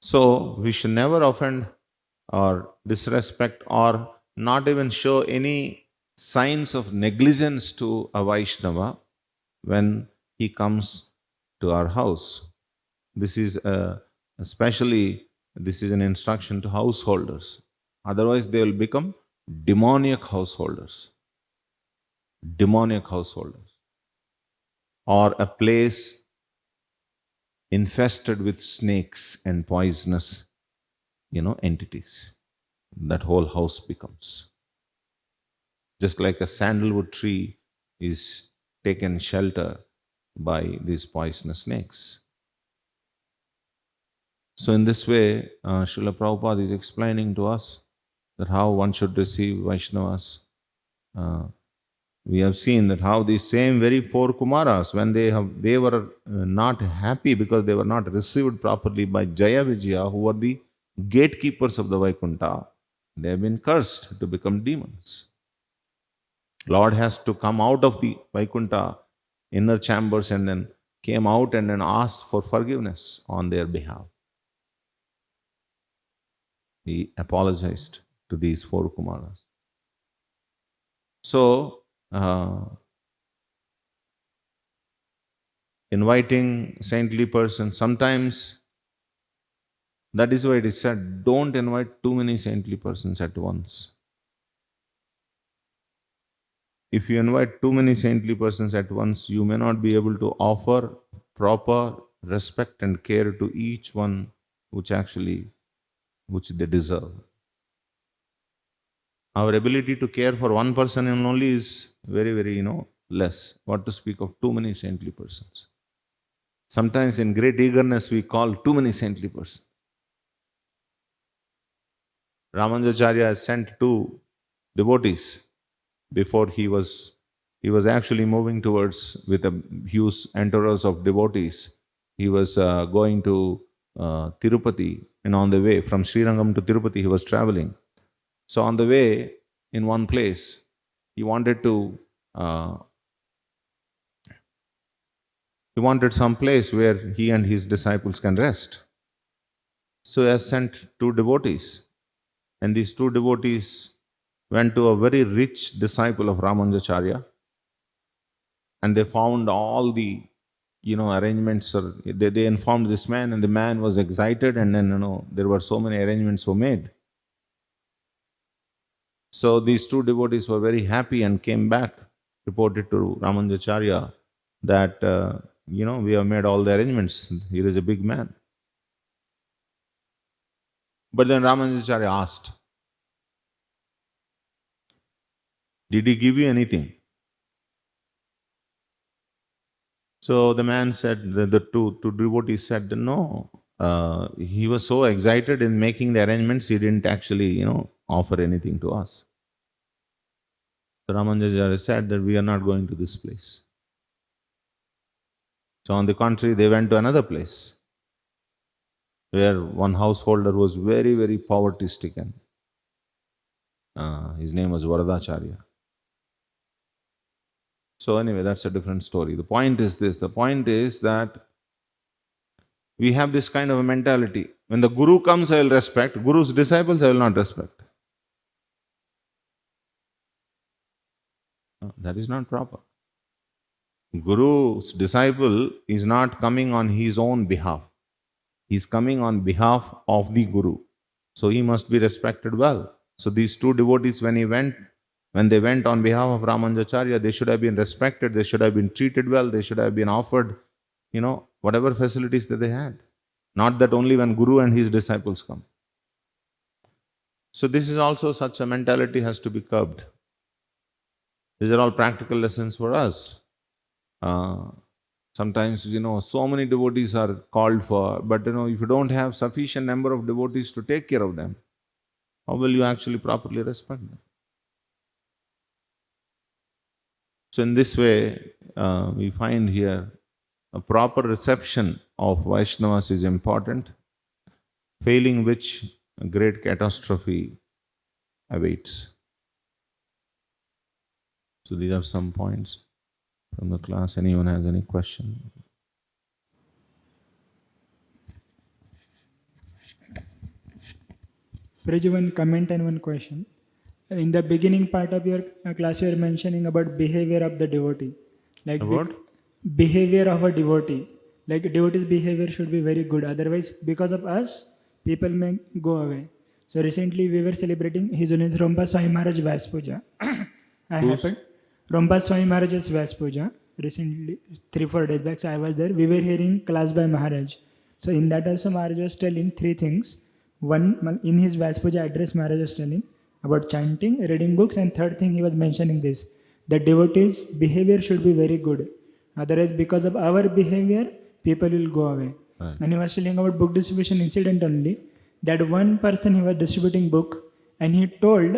Speaker 1: So we should never offend or disrespect or not even show any signs of negligence to a Vaishnava when he comes to our house. This is this is an instruction to householders. Otherwise they will become demoniac householders. Demoniac householders. Or a place infested with snakes and poisonous, entities. That whole house becomes. Just like a sandalwood tree is taken shelter by these poisonous snakes. So in this way, Srila Prabhupada is explaining to us that how one should receive Vaishnavas. We have seen that how these same very four Kumaras, when they were not happy because they were not received properly by Jaya Vijaya, who were the gatekeepers of the Vaikuntha, they have been cursed to become demons. Lord has to come out of the Vaikuntha inner chambers and then came out and then asked for forgiveness on their behalf. He apologized to these four Kumaras. So, inviting saintly persons, sometimes that is why it is said, don't invite too many saintly persons at once. If you invite too many saintly persons at once, you may not be able to offer proper respect and care to each one which they deserve. Our ability to care for one person only is very, very, less. What to speak of too many saintly persons. Sometimes in great eagerness, we call too many saintly persons. Ramanujacharya has sent two devotees before he was actually moving towards with a huge entourage of devotees. He was going to Tirupati, and on the way from Srirangam to Tirupati, he was traveling. So on the way, in one place, he wanted some place where he and his disciples can rest. So he has sent two devotees, and these two devotees went to a very rich disciple of Ramanujacharya, and they found all the arrangements. They informed this man, and the man was excited, and then there were so many arrangements were made. So these two devotees were very happy and came back, reported to Ramanujacharya that we have made all the arrangements. Here is a big man. But then Ramanujacharya asked, did he give you anything? So the man said, the two devotees said, no. He was so excited in making the arrangements, he didn't actually, offer anything to us. So Ramanujacharya said that we are not going to this place. So on the contrary, they went to another place where one householder was very, very poverty stricken. His name was Varadacharya. So anyway, that's a different story. The point is this. The point is that we have this kind of a mentality. When the Guru comes, I will respect. Guru's disciples, I will not respect. No, that is not proper. Guru's disciple is not coming on his own behalf. He is coming on behalf of the Guru. So he must be respected well. So these two devotees, when they went on behalf of Ramanujacharya, they should have been respected, they should have been treated well, they should have been offered, whatever facilities that they had. Not that only when Guru and his disciples come. So this is also such a mentality has to be curbed. These are all practical lessons for us. Sometimes, so many devotees are called for, but if you don't have sufficient number of devotees to take care of them, how will you actually properly respect them? So in this way, we find here a proper reception of Vaishnavas is important, failing which a great catastrophe awaits. So these are some points from the class. Anyone has any question?
Speaker 2: Praj, one comment and one question. In the beginning part of your class, you are mentioning about behavior of the devotee. Like
Speaker 1: About?
Speaker 2: Behavior of a devotee. Like a devotee's behavior should be very good. Otherwise, because of us, people may go away. So recently we were celebrating His Holiness Rompa Swami Maharaj Vyas Puja. I happened. Rompa Swami Maharaj's Vyas Puja. Recently, 3-4 days back, so I was there. We were hearing class by Maharaj. So in that also Maharaj was telling 3 things. One, in his Vyas Puja address, Maharaj was telling about chanting, reading books, and third thing he was mentioning this, that devotees' behavior should be very good. Otherwise, because of our behavior, people will go away.
Speaker 1: Right.
Speaker 2: And he was telling about book distribution incident only, that one person he was distributing book, and he told,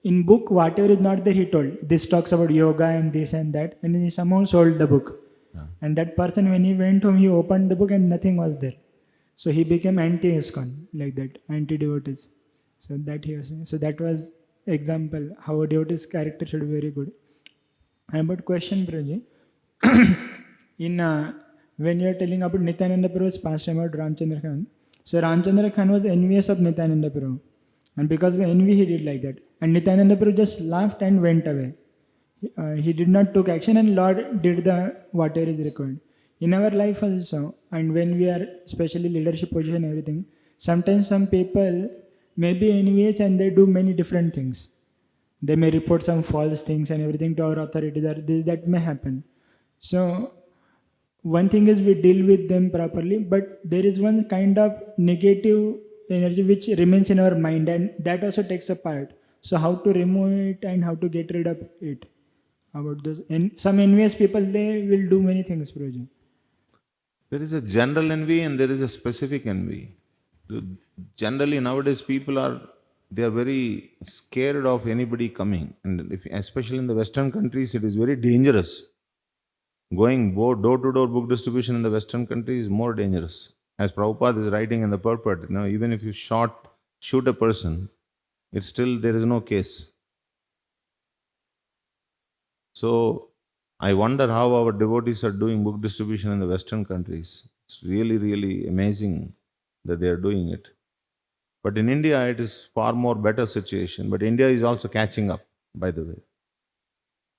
Speaker 2: in book, whatever is not there, he told, this talks about yoga and this and that, and he somehow sold the book.
Speaker 1: Yeah.
Speaker 2: And that person, when he went home, he opened the book and nothing was there. So he became anti-ISKCON, like that, anti-devotees. So that he was saying. So that was example how a devotee's character should be very good. And about question, Praji, in when you are telling about Nityananda Prabhu's pastime about Ramchandra Khan, so Ramchandra Khan was envious of Nityananda Prabhu, and because of envy he did like that. And Nityananda Prabhu just laughed and went away. He did not took action, and Lord did the whatever is required. In our life also, and when we are especially leadership position, everything, sometimes some people may be envious and they do many different things. They may report some false things and everything to our authorities, or this that may happen. So one thing is we deal with them properly, but there is one kind of negative energy which remains in our mind, and that also takes a part. So how to remove it and how to get rid of it? About those, and some envious people, they will do many things, Prabhuji.
Speaker 1: There is a general envy and there is a specific envy. Generally, nowadays people they are very scared of anybody coming, and especially in the Western countries, it is very dangerous. Going door to door book distribution in the Western countries is more dangerous. As Prabhupada is writing in the purport, even if you shoot a person, it's still there is no case. So I wonder how our devotees are doing book distribution in the Western countries. It's really, really amazing that they are doing it. But in India, it is far more better situation. But India is also catching up, by the way.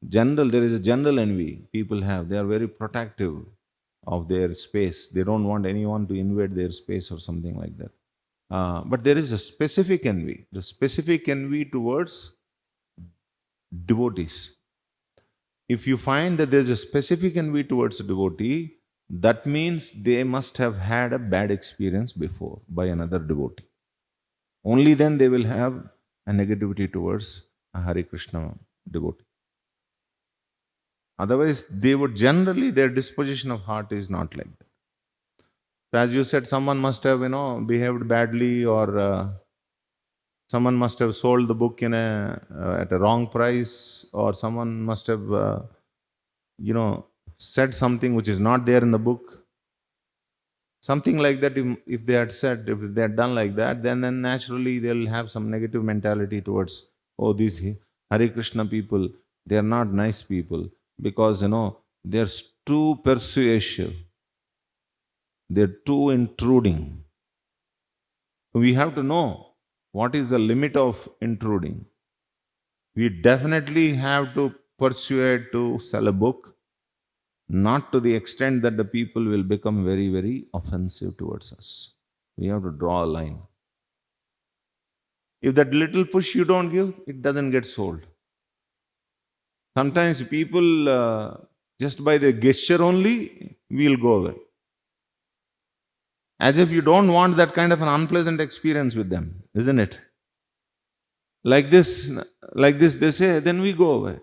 Speaker 1: There is a general envy people have. They are very protective of their space. They don't want anyone to invade their space or something like that. But there is a specific envy. The specific envy towards devotees. If you find that there is a specific envy towards a devotee, that means they must have had a bad experience before by another devotee. Only then they will have a negativity towards a Hare Krishna devotee. Otherwise, their disposition of heart is not like that. So as you said, someone must have, behaved badly, or someone must have sold the book at a wrong price, or someone must have, said something which is not there in the book. Something like that, if they had done like that, then naturally they'll have some negative mentality towards, these Hare Krishna people, they are not nice people, because, they're too persuasive. They're too intruding. We have to know what is the limit of intruding. We definitely have to persuade to sell a book, not to the extent that the people will become very, very offensive towards us. We have to draw a line. If that little push you don't give, it doesn't get sold. Sometimes people, just by the gesture only, will go away. As if you don't want that kind of an unpleasant experience with them, isn't it? Like this, they say, then we go away.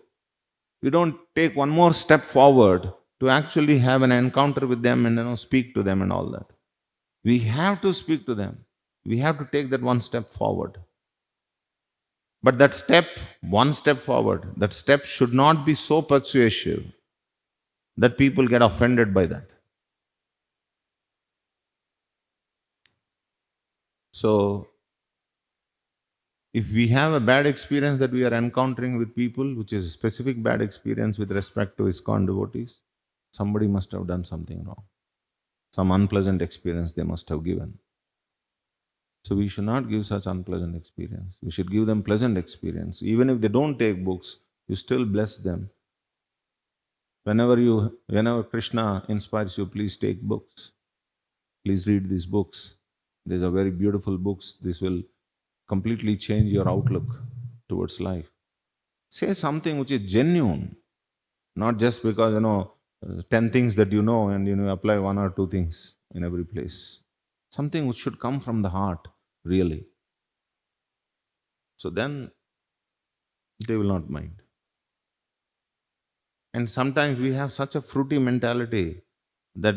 Speaker 1: We don't take one more step forward to actually have an encounter with them and speak to them and all that. We have to speak to them. We have to take that one step forward. But that one step forward, that step should not be so persuasive that people get offended by that. So, if we have a bad experience that we are encountering with people, which is a specific bad experience with respect to ISKCON devotees, somebody must have done something wrong. Some unpleasant experience they must have given. So we should not give such unpleasant experience. We should give them pleasant experience. Even if they don't take books, you still bless them. Whenever Krishna inspires you, please take books. Please read these books. These are very beautiful books. This will completely change your outlook towards life. Say something which is genuine, not just because, 10 things that you know and you apply 1 or 2 things in every place. Something which should come from the heart, really. So then they will not mind. And sometimes we have such a fruity mentality that,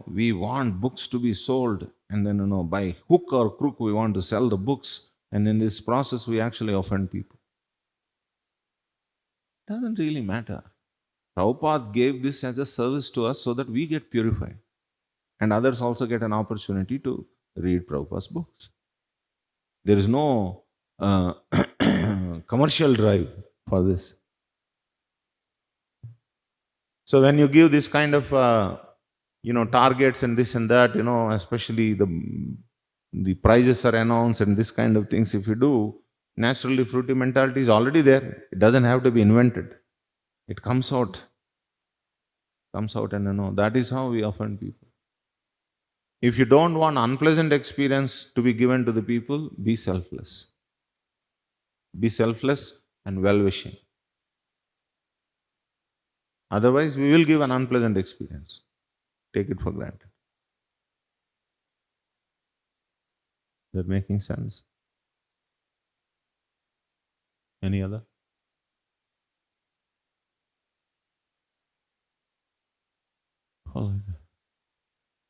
Speaker 1: we want books to be sold, and then, by hook or crook, we want to sell the books. And in this process, we actually offend people. It doesn't really matter. Prabhupada gave this as a service to us so that we get purified. And others also get an opportunity to read Prabhupada's books. There is no commercial drive for this. So when you give this kind of, targets and this and that, especially the prices are announced and this kind of things, if you do, naturally fruity mentality is already there. It doesn't have to be invented. It comes out. Comes out, and that is how we offend people. If you don't want unpleasant experience to be given to the people, be selfless. Be selfless and well-wishing. Otherwise, we will give an unpleasant experience. Take it for granted. That making sense? Any other?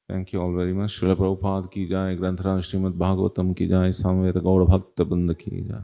Speaker 1: Thank you all very much. Srila Prabhupada ki jai, Granthara Srimad Bhagavatam ki jai, Samveda Gaura Bhakta Brinda ki jai.